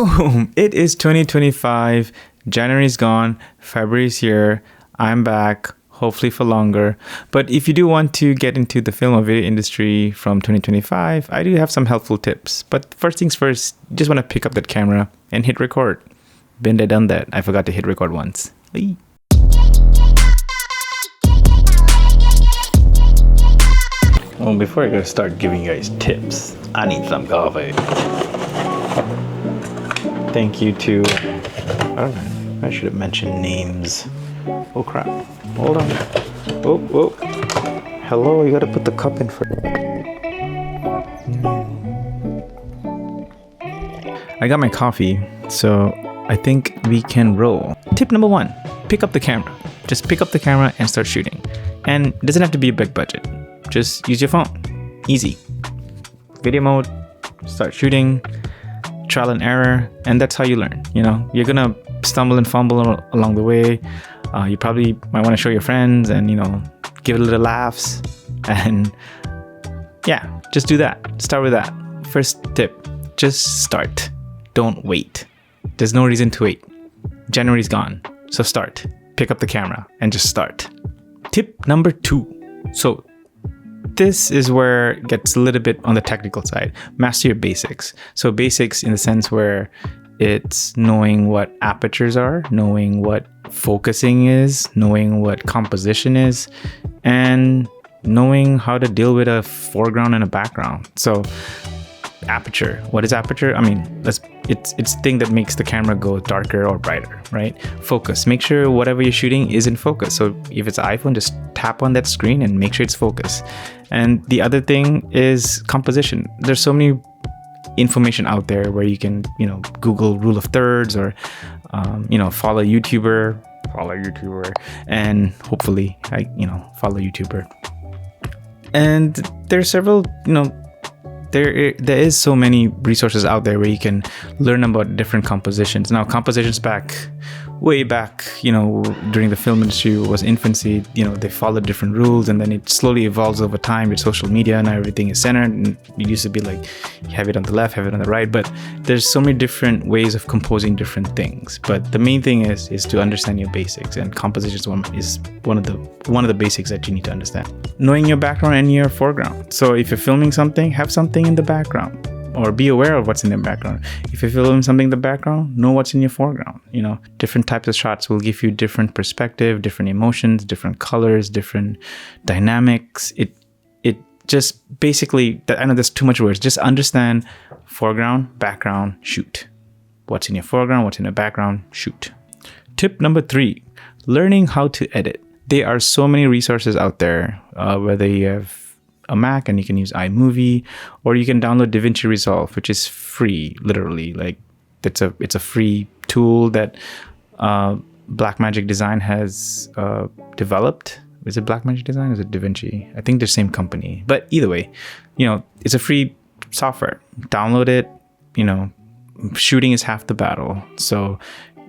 Boom! It is 2025. January's gone. February's here. I'm back, hopefully for longer. But if you do want to get into the film or video industry from 2025, I do have some helpful tips. But first things first, just want to pick up that camera and hit record. Been there, done that. I forgot to hit record once. Eee. Well, before I start giving you guys tips, I need some coffee. Thank you to, I don't know, I should have mentioned names. Oh crap, hold on. Oh, hello, you gotta put the cup in first. I got my coffee, so I think we can roll. Tip number 1, pick up the camera. Just pick up the camera and start shooting. And it doesn't have to be a big budget. Just use your phone. Easy. Video mode, start shooting. Trial and error, and that's how you learn. You know, you're gonna stumble and fumble along the way. You probably might want to show your friends and, you know, give it a little laughs, and yeah, just do that. Start with that. First tip, just start. Don't wait. There's no reason to wait. January's gone, so start. Pick up the camera and just start. Tip number 2. So this is where it gets a little bit on the technical side. Master your basics. So basics in the sense where it's knowing what apertures are, knowing what focusing is, knowing what composition is, and knowing how to deal with a foreground and a background. So aperture. What is aperture? I mean, it's the thing that makes the camera go darker or brighter, right? Focus. Make sure whatever you're shooting is in focus. So if it's an iPhone, just tap on that screen and make sure it's focused. And the other thing is composition. There's so many information out there where you can, you know, Google rule of thirds or, follow a YouTuber, and hopefully follow a YouTuber. And there's several, there is so many resources out there where you can learn about different compositions. Now, compositions way back, during the film industry was infancy, they followed different rules, and then it slowly evolves over time with social media, and everything is centered. And it used to be like, have it on the left, have it on the right, but there's so many different ways of composing different things. But the main thing is to understand your basics, and composition is one of the basics that you need to understand. Knowing your background and your foreground. So if you're filming something, have something in the background, or be aware of what's in the background. If you're filming something in the background, know what's in your foreground. Different types of shots will give you different perspective, different emotions, different colors, different dynamics. It just basically, I know there's too much words. Just understand foreground, background, shoot. What's in your foreground, what's in your background, shoot. Tip number 3, learning how to edit. There are so many resources out there, whether you have a Mac and you can use iMovie, or you can download DaVinci Resolve, which is free, literally. Like it's a free tool that Blackmagic Design has developed. Is it Blackmagic Design or is it DaVinci? I think they're the same company, but either way, it's a free software. Download it. Shooting is half the battle. So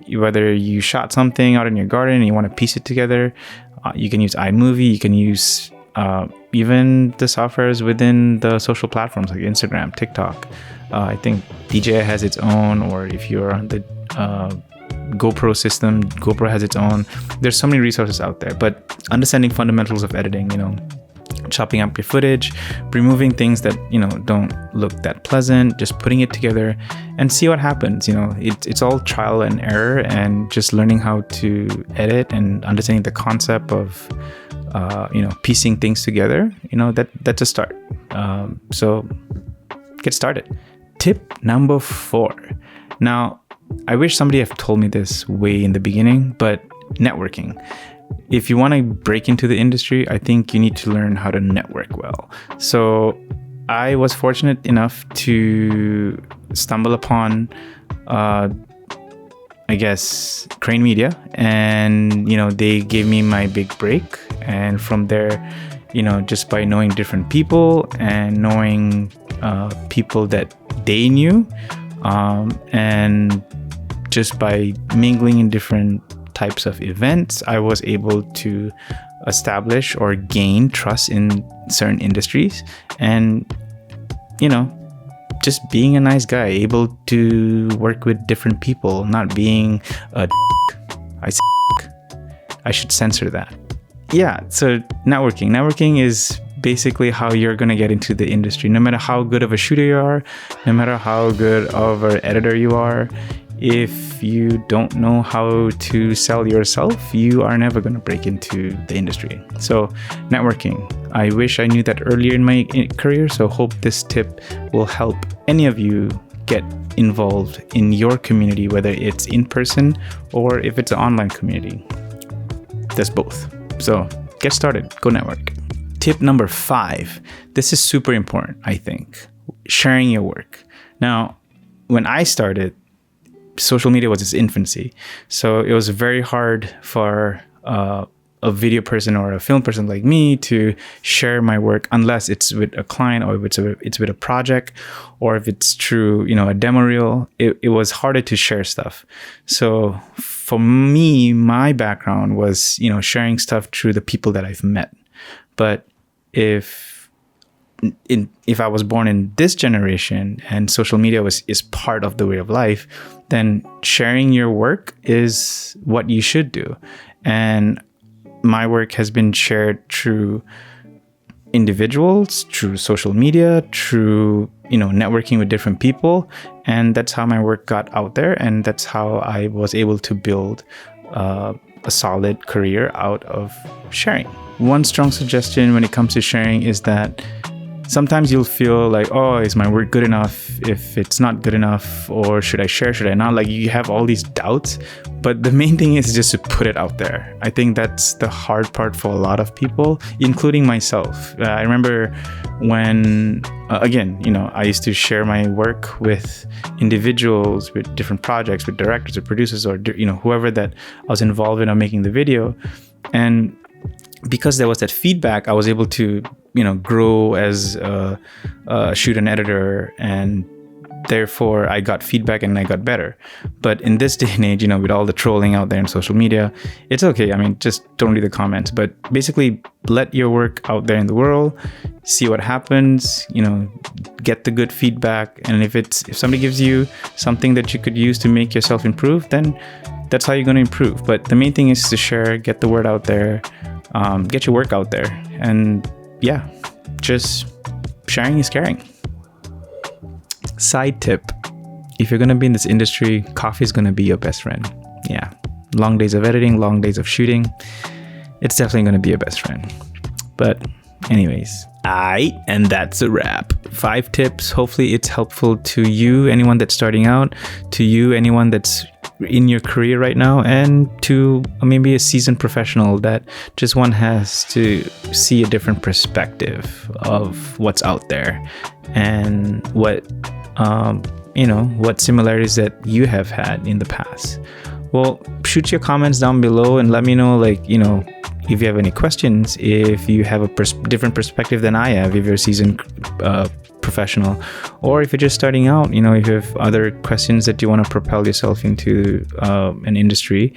whether you shot something out in your garden and you want to piece it together, you can use iMovie. You can use even the softwares within the social platforms like Instagram, TikTok. I think DJI has its own, or if you're on the GoPro system, GoPro has its own. There's so many resources out there, but understanding fundamentals of editing, chopping up your footage, removing things that, don't look that pleasant, just putting it together and see what happens. It's all trial and error, and just learning how to edit and understanding the concept of piecing things together, that's a start. So get started. Tip number 4. Now, I wish somebody had told me this way in the beginning, but networking. If you want to break into the industry, I think you need to learn how to network well. So I was fortunate enough to stumble upon Crane Media, and they gave me my big break. And from there, just by knowing different people and knowing people that they knew, and just by mingling in different types of events, I was able to establish or gain trust in certain industries, and just being a nice guy, able to work with different people, not being a I should censor that. Yeah, so networking is basically how you're going to get into the industry. No matter how good of a shooter you are, no matter how good of an editor you are, if you don't know how to sell yourself, you are never going to break into the industry. So networking, I wish I knew that earlier in my career. So hope this tip will help any of you get involved in your community, whether it's in person or if it's an online community. There's both. So get started, go network. Tip number 5. This is super important, I think. Sharing your work. Now, when I started, social media was its infancy. So it was very hard for a video person or a film person like me to share my work unless it's with a client or if it's with a project, or if it's through, a demo reel. It was harder to share stuff. So for me, my background was, sharing stuff through the people that I've met. But if I was born in this generation and social media is part of the way of life, then sharing your work is what you should do. And my work has been shared through individuals, through social media, through, networking with different people. And that's how my work got out there. And that's how I was able to build a solid career out of sharing. One strong suggestion when it comes to sharing is that sometimes you'll feel like, oh, is my work good enough? If it's not good enough, or should I share, should I not? Like, you have all these doubts, but the main thing is just to put it out there. I think that's the hard part for a lot of people, including myself. I remember when, I used to share my work with individuals, with different projects, with directors or producers, or, whoever that I was involved in on making the video. And because there was that feedback, I was able to, grow as a shoot and editor, and therefore I got feedback and I got better. But in this day and age, with all the trolling out there in social media, it's okay. I mean, just don't read the comments, but basically let your work out there in the world, see what happens, get the good feedback. And if somebody gives you something that you could use to make yourself improve, then that's how you're going to improve. But the main thing is to share, get the word out there, get your work out there. And yeah, just sharing is caring. Side tip: if you're going to be in this industry, coffee is going to be your best friend. Yeah, long days of editing, long days of shooting, it's definitely going to be your best friend. But anyways, and that's a wrap. 5 tips. Hopefully it's helpful to you, anyone that's starting out, to you, anyone that's in your career right now, and to maybe a seasoned professional that just has to see a different perspective of what's out there and what similarities that you have had in the past. Well, shoot your comments down below and let me know, if you have any questions, if you have a different perspective than I have, if you're a seasoned professional, or if you're just starting out, if you have other questions that you want to propel yourself into an industry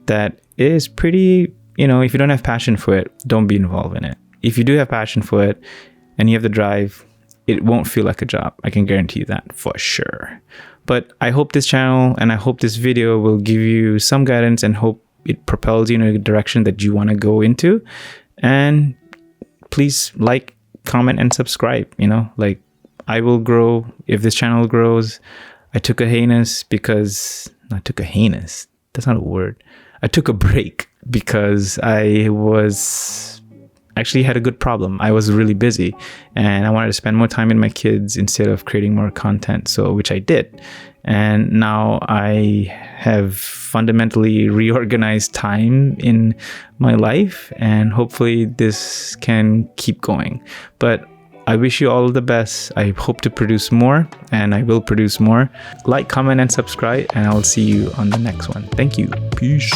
that is pretty, if you don't have passion for it, don't be involved in it. If you do have passion for it and you have the drive, it won't feel like a job. I can guarantee you that for sure. But I hope this channel and I hope this video will give you some guidance, and hope it propels you in a direction that you want to go into. And please like, comment, and subscribe. I will grow if this channel grows. I took a hiatus because I took a hiatus. That's not a word. I took a break because I was actually had a good problem. I was really busy and I wanted to spend more time with my kids instead of creating more content. So, which I did. And now I have fundamentally reorganized time in my life, and hopefully this can keep going. But I wish you all the best. I hope to produce more, and I will produce more. Like, comment, and subscribe, and I'll see you on the next one. Thank you. Peace.